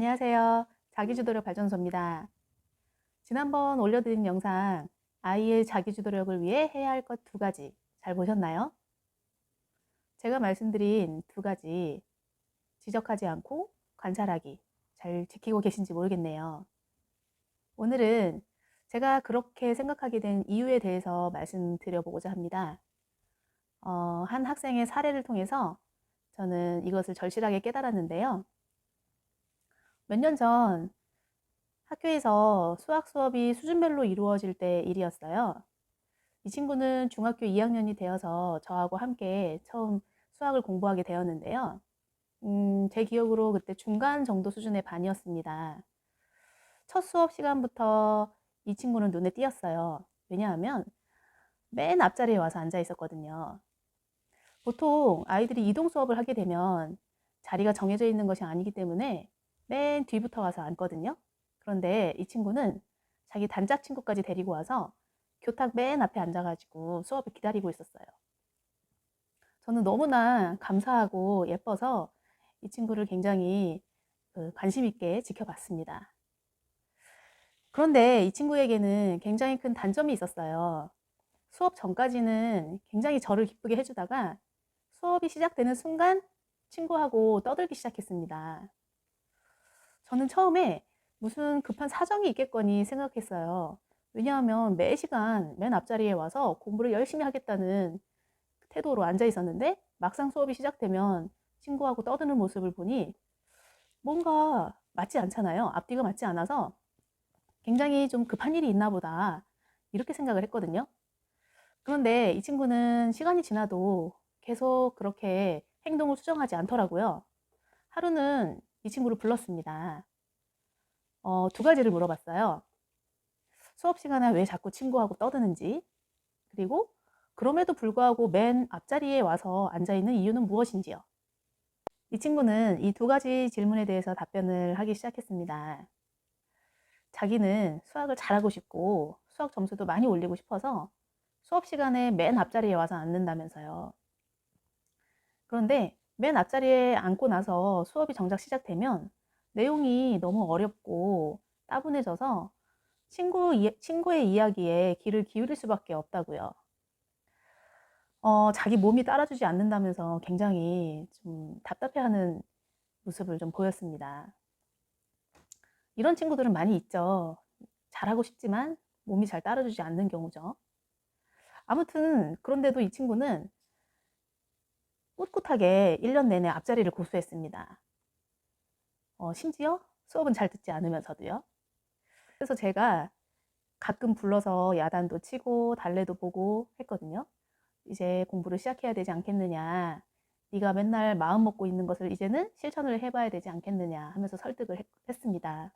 안녕하세요. 자기주도력 발전소입니다. 지난번 올려드린 영상, 아이의 자기주도력을 위해 해야 할 것 2가지 잘 보셨나요? 제가 말씀드린 2가지 지적하지 않고 관찰하기 잘 지키고 계신지 모르겠네요. 오늘은 제가 그렇게 생각하게 된 이유에 대해서 말씀드려보고자 합니다. 한 학생의 사례를 통해서 저는 이것을 절실하게 깨달았는데요. 몇 년 전 학교에서 수학 수업이 수준별로 이루어질 때 일이었어요. 이 친구는 중학교 2학년이 되어서 저하고 함께 처음 수학을 공부하게 되었는데요. 제 기억으로 그때 중간 정도 수준의 반이었습니다. 첫 수업 시간부터 이 친구는 눈에 띄었어요. 왜냐하면 맨 앞자리에 와서 앉아 있었거든요. 보통 아이들이 이동 수업을 하게 되면 자리가 정해져 있는 것이 아니기 때문에 맨 뒤부터 와서 앉거든요. 그런데 이 친구는 자기 단짝 친구까지 데리고 와서 교탁 맨 앞에 앉아가지고 수업을 기다리고 있었어요. 저는 너무나 감사하고 예뻐서 이 친구를 굉장히 관심 있게 지켜봤습니다. 그런데 이 친구에게는 굉장히 큰 단점이 있었어요. 수업 전까지는 굉장히 저를 기쁘게 해주다가 수업이 시작되는 순간 친구하고 떠들기 시작했습니다. 저는 처음에 무슨 급한 사정이 있겠거니 생각했어요. 왜냐하면 매 시간 맨 앞자리에 와서 공부를 열심히 하겠다는 태도로 앉아 있었는데 막상 수업이 시작되면 친구하고 떠드는 모습을 보니 뭔가 맞지 않잖아요. 앞뒤가 맞지 않아서 굉장히 좀 급한 일이 있나 보다 이렇게 생각을 했거든요. 그런데 이 친구는 시간이 지나도 계속 그렇게 행동을 수정하지 않더라고요. 하루는 이 친구를 불렀습니다. 2가지를 물어봤어요. 수업 시간에 왜 자꾸 친구하고 떠드는지, 그리고 그럼에도 불구하고 맨 앞자리에 와서 앉아있는 이유는 무엇인지요. 이 친구는 이 2가지 질문에 대해서 답변을 하기 시작했습니다. 자기는 수학을 잘하고 싶고 수학 점수도 많이 올리고 싶어서 수업 시간에 맨 앞자리에 와서 앉는다면서요. 그런데 맨 앞자리에 앉고 나서 수업이 정작 시작되면 내용이 너무 어렵고 따분해져서 친구의 이야기에 귀를 기울일 수밖에 없다고요. 자기 몸이 따라주지 않는다면서 굉장히 좀 답답해하는 모습을 좀 보였습니다. 이런 친구들은 많이 있죠. 잘하고 싶지만 몸이 잘 따라주지 않는 경우죠. 아무튼 그런데도 이 친구는 꿋꿋하게 1년 내내 앞자리를 고수했습니다. 심지어 수업은 잘 듣지 않으면서도요. 그래서 제가 가끔 불러서 야단도 치고 달래도 보고 했거든요. 이제 공부를 시작해야 되지 않겠느냐. 네가 맨날 마음 먹고 있는 것을 이제는 실천을 해봐야 되지 않겠느냐 하면서 설득을 했습니다.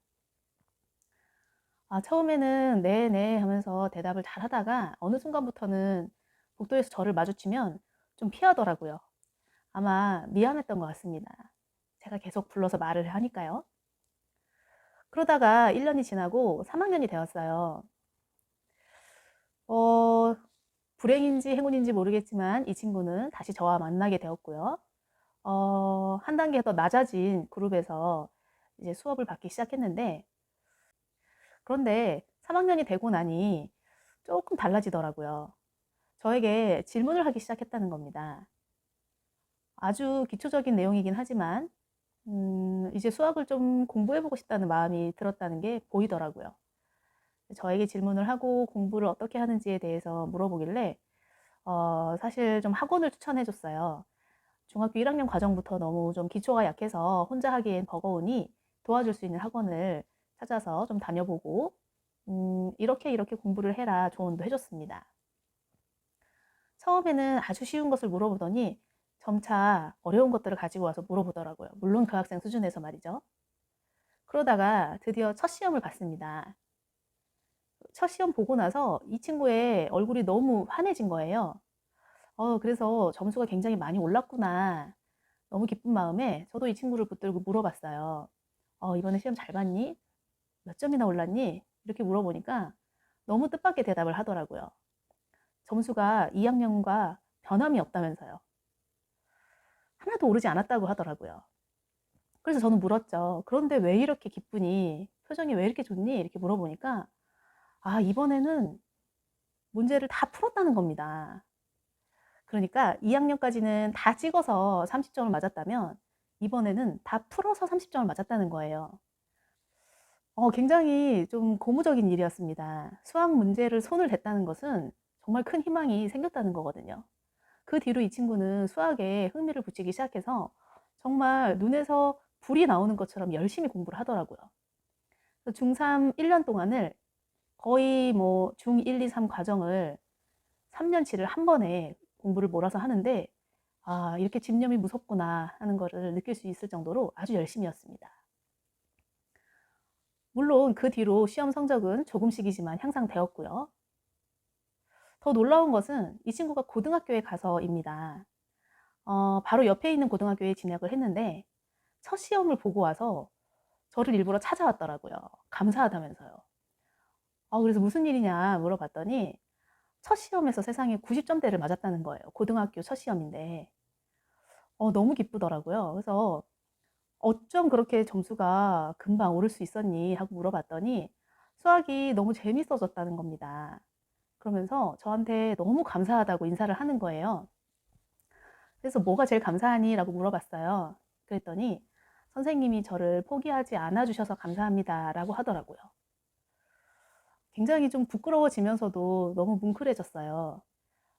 처음에는 네네 하면서 대답을 잘 하다가 어느 순간부터는 복도에서 저를 마주치면 좀 피하더라고요. 아마 미안했던 것 같습니다. 제가 계속 불러서 말을 하니까요. 그러다가 1년이 지나고 3학년이 되었어요. 불행인지 행운인지 모르겠지만 이 친구는 다시 저와 만나게 되었고요. 한 단계 더 낮아진 그룹에서 이제 수업을 받기 시작했는데, 그런데 3학년이 되고 나니 조금 달라지더라고요. 저에게 질문을 하기 시작했다는 겁니다. 아주 기초적인 내용이긴 하지만 이제 수학을 좀 공부해보고 싶다는 마음이 들었다는 게 보이더라고요. 저에게 질문을 하고 공부를 어떻게 하는지에 대해서 물어보길래 사실 좀 학원을 추천해 줬어요. 중학교 1학년 과정부터 너무 좀 기초가 약해서 혼자 하기엔 버거우니 도와줄 수 있는 학원을 찾아서 좀 다녀보고 이렇게 이렇게 공부를 해라 조언도 해줬습니다. 처음에는 아주 쉬운 것을 물어보더니 점차 어려운 것들을 가지고 와서 물어보더라고요. 물론 그 학생 수준에서 말이죠. 그러다가 드디어 첫 시험을 봤습니다. 첫 시험 보고 나서 이 친구의 얼굴이 너무 환해진 거예요. 그래서 점수가 굉장히 많이 올랐구나. 너무 기쁜 마음에 저도 이 친구를 붙들고 물어봤어요. 이번에 시험 잘 봤니? 몇 점이나 올랐니? 이렇게 물어보니까 너무 뜻밖의 대답을 하더라고요. 점수가 2학년과 변함이 없다면서요. 하나도 오르지 않았다고 하더라고요. 그래서 저는 물었죠. 그런데 왜 이렇게 기쁘니? 표정이 왜 이렇게 좋니? 이렇게 물어보니까, 아, 이번에는 문제를 다 풀었다는 겁니다. 그러니까 2학년까지는 다 찍어서 30점을 맞았다면 이번에는 다 풀어서 30점을 맞았다는 거예요. 굉장히 좀 고무적인 일이었습니다. 수학 문제를 손을 댔다는 것은 정말 큰 희망이 생겼다는 거거든요. 그 뒤로 이 친구는 수학에 흥미를 붙이기 시작해서 정말 눈에서 불이 나오는 것처럼 열심히 공부를 하더라고요. 중3 1년 동안을 거의 뭐 중1, 2, 3 과정을 3년치를 한 번에 공부를 몰아서 하는데, 아, 이렇게 집념이 무섭구나 하는 거를 느낄 수 있을 정도로 아주 열심히였습니다. 물론 그 뒤로 시험 성적은 조금씩이지만 향상되었고요. 더 놀라운 것은 이 친구가 고등학교에 가서입니다. 바로 옆에 있는 고등학교에 진학을 했는데 첫 시험을 보고 와서 저를 일부러 찾아왔더라고요. 감사하다면서요. 그래서 무슨 일이냐 물어봤더니 첫 시험에서 세상에 90점대를 맞았다는 거예요. 고등학교 첫 시험인데. 너무 기쁘더라고요. 그래서 어쩜 그렇게 점수가 금방 오를 수 있었니? 하고 물어봤더니 수학이 너무 재밌어졌다는 겁니다. 그러면서 저한테 너무 감사하다고 인사를 하는 거예요. 그래서 뭐가 제일 감사하니? 라고 물어봤어요. 그랬더니 선생님이 저를 포기하지 않아 주셔서 감사합니다. 라고 하더라고요. 굉장히 좀 부끄러워지면서도 너무 뭉클해졌어요.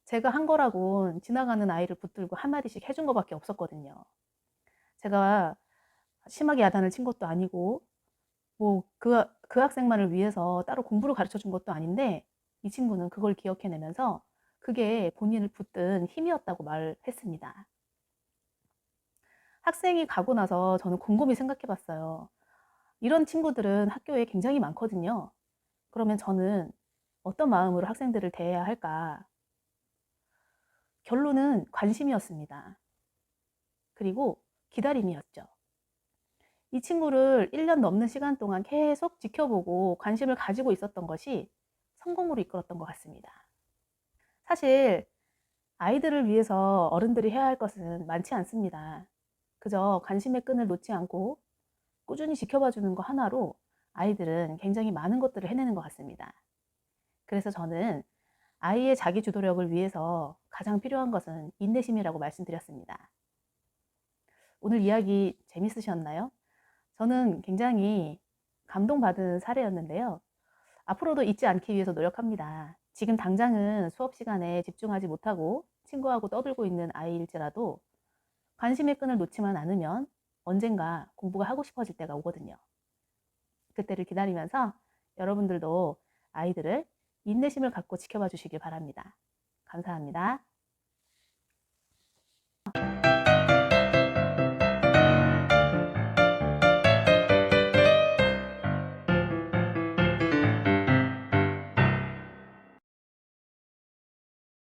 제가 한 거라곤 지나가는 아이를 붙들고 한마디씩 해준 거밖에 없었거든요. 제가 심하게 야단을 친 것도 아니고, 뭐, 그 학생만을 위해서 따로 공부를 가르쳐 준 것도 아닌데, 이 친구는 그걸 기억해내면서 그게 본인을 붙든 힘이었다고 말했습니다. 학생이 가고 나서 저는 곰곰이 생각해 봤어요. 이런 친구들은 학교에 굉장히 많거든요. 그러면 저는 어떤 마음으로 학생들을 대해야 할까? 결론은 관심이었습니다. 그리고 기다림이었죠. 이 친구를 1년 넘는 시간 동안 계속 지켜보고 관심을 가지고 있었던 것이 성공으로 이끌었던 것 같습니다. 사실 아이들을 위해서 어른들이 해야 할 것은 많지 않습니다. 그저 관심의 끈을 놓지 않고 꾸준히 지켜봐 주는 것 하나로 아이들은 굉장히 많은 것들을 해내는 것 같습니다. 그래서 저는 아이의 자기 주도력을 위해서 가장 필요한 것은 인내심이라고 말씀드렸습니다. 오늘 이야기 재밌으셨나요? 저는 굉장히 감동받은 사례였는데요. 앞으로도 잊지 않기 위해서 노력합니다. 지금 당장은 수업 시간에 집중하지 못하고 친구하고 떠들고 있는 아이일지라도 관심의 끈을 놓지만 않으면 언젠가 공부가 하고 싶어질 때가 오거든요. 그때를 기다리면서 여러분들도 아이들을 인내심을 갖고 지켜봐 주시길 바랍니다. 감사합니다.